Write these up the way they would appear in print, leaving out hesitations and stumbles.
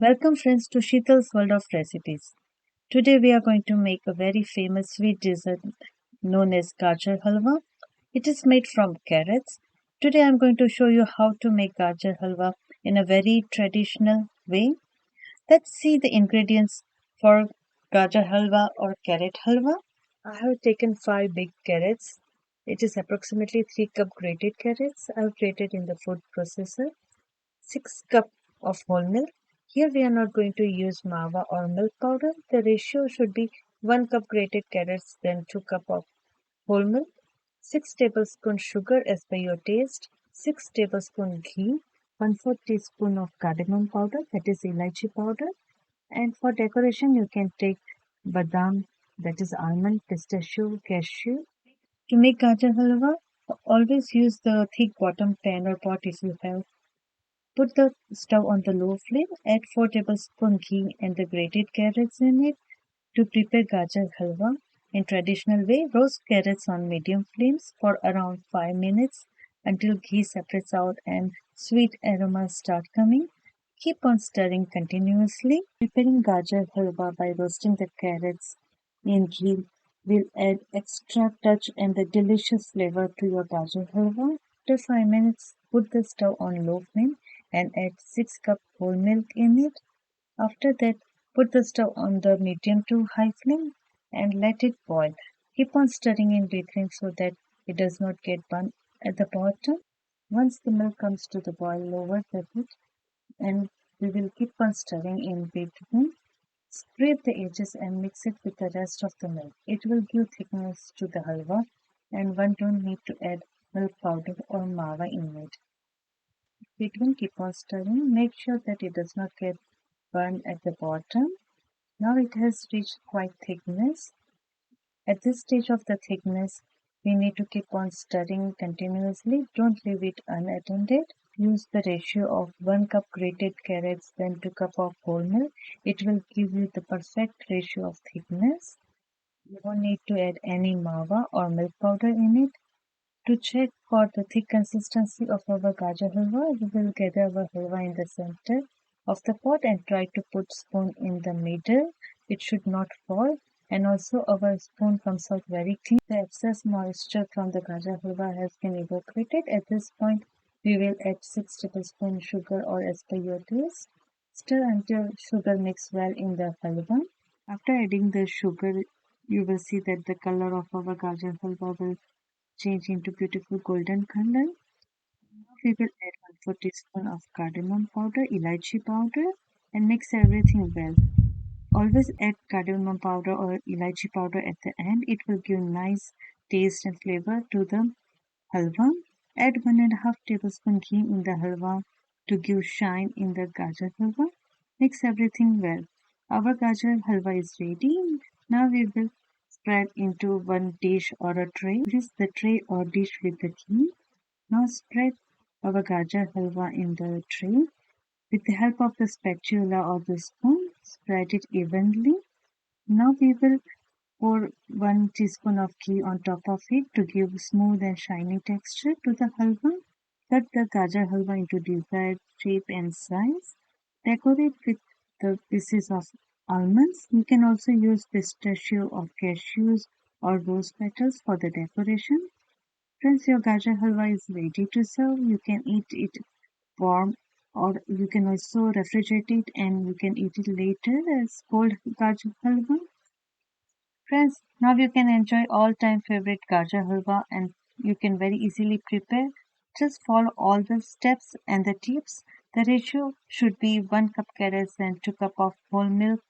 Welcome friends to Sheetal's World of Recipes. Today we are going to make a very famous sweet dessert known as Gajar Halwa. It is made from carrots. Today I am going to show you how to make Gajar Halwa in a very traditional way. Let's see the ingredients for Gajar Halwa or carrot halwa. I have taken 5 big carrots. It is approximately 3 cup grated carrots. I have grated in the food processor. 6 cup of whole milk. Here we are not going to use mawa or milk powder. The ratio should be 1 cup grated carrots then 2 cup of whole milk. 6 tablespoon sugar as per your taste. 6 tablespoon ghee. 1/4 teaspoon of cardamom powder, that is elaichi powder. And for decoration you can take badam, that is almond, pistachio, cashew. To make gajar halwa, always use the thick bottom pan or pot if you have. Put the stove on the low flame, add 4 tablespoon ghee and the grated carrots in it. To prepare gajar halwa in traditional way, roast carrots on medium flames for around 5 minutes until ghee separates out and sweet aromas start coming. Keep on stirring continuously. Preparing gajar halwa by roasting the carrots in ghee will add extra touch and the delicious flavor to your gajar halwa. After 5 minutes, put the stove on low flame and add 6 cup whole milk in it. After that, put the stove on the medium to high flame and let it boil. Keep on stirring in between so that it does not get burnt at the bottom. Once the milk comes to the boil, lower the heat and we will keep on stirring in between. Scrape the edges and mix it with the rest of the milk. It will give thickness to the halwa and one don't need to add milk powder or mawa in it. Between keep on stirring. Make sure that it does not get burned at the bottom. Now it has reached quite thickness. At this stage of the thickness, we need to keep on stirring continuously. Don't leave it unattended. Use the ratio of 1 cup grated carrots then 2 cup of whole milk. It will give you the perfect ratio of thickness. You don't need to add any mawa or milk powder in it. To check for the thick consistency of our gajar halwa, we will gather our halwa in the center of the pot and try to put spoon in the middle. It should not fall, and also our spoon comes out very clean. The excess moisture from the gajar halwa has been evaporated. At this point, we will add 6 tablespoons sugar or as per your taste. Stir until sugar mix well in the halwa. After adding the sugar, you will see that the color of our gajar halwa will change into beautiful golden color. Now we will add 1/4 teaspoon of cardamom powder, elaichi powder and mix everything well. Always add cardamom powder or elaichi powder at the end. It will give nice taste and flavor to the halwa. Add 1.5 tablespoon ghee in the halwa to give shine in the gajar halwa. Mix everything well. Our gajar halwa is ready. Now we will spread into one dish or a tray. Grease the tray or dish with the ghee. Now spread our gajar halwa in the tray. With the help of the spatula or the spoon, spread it evenly. Now we will pour 1 teaspoon of ghee on top of it to give smooth and shiny texture to the halwa. Cut the gajar halwa into desired shape and size. Decorate with the pieces of almonds. You can also use pistachio or cashews or rose petals for the decoration. Friends, your gajar halwa is ready to serve. You can eat it warm or you can also refrigerate it and you can eat it later as cold gajar halwa. Friends, now you can enjoy all-time favorite gajar halwa and you can very easily prepare. Just follow all the steps and the tips. The ratio should be 1 cup carrots and 2 cup of whole milk.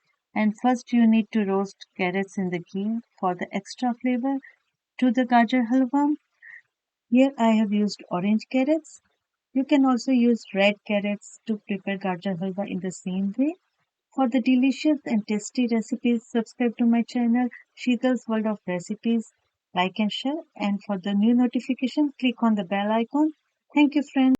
And first you need to roast carrots in the ghee for the extra flavor to the gajar halwa. Here I have used orange carrots. You can also use red carrots to prepare gajar halwa in the same way. For the delicious and tasty recipes, subscribe to my channel, Sheetal's World of Recipes. Like and share. And for the new notification, click on the bell icon. Thank you, friends.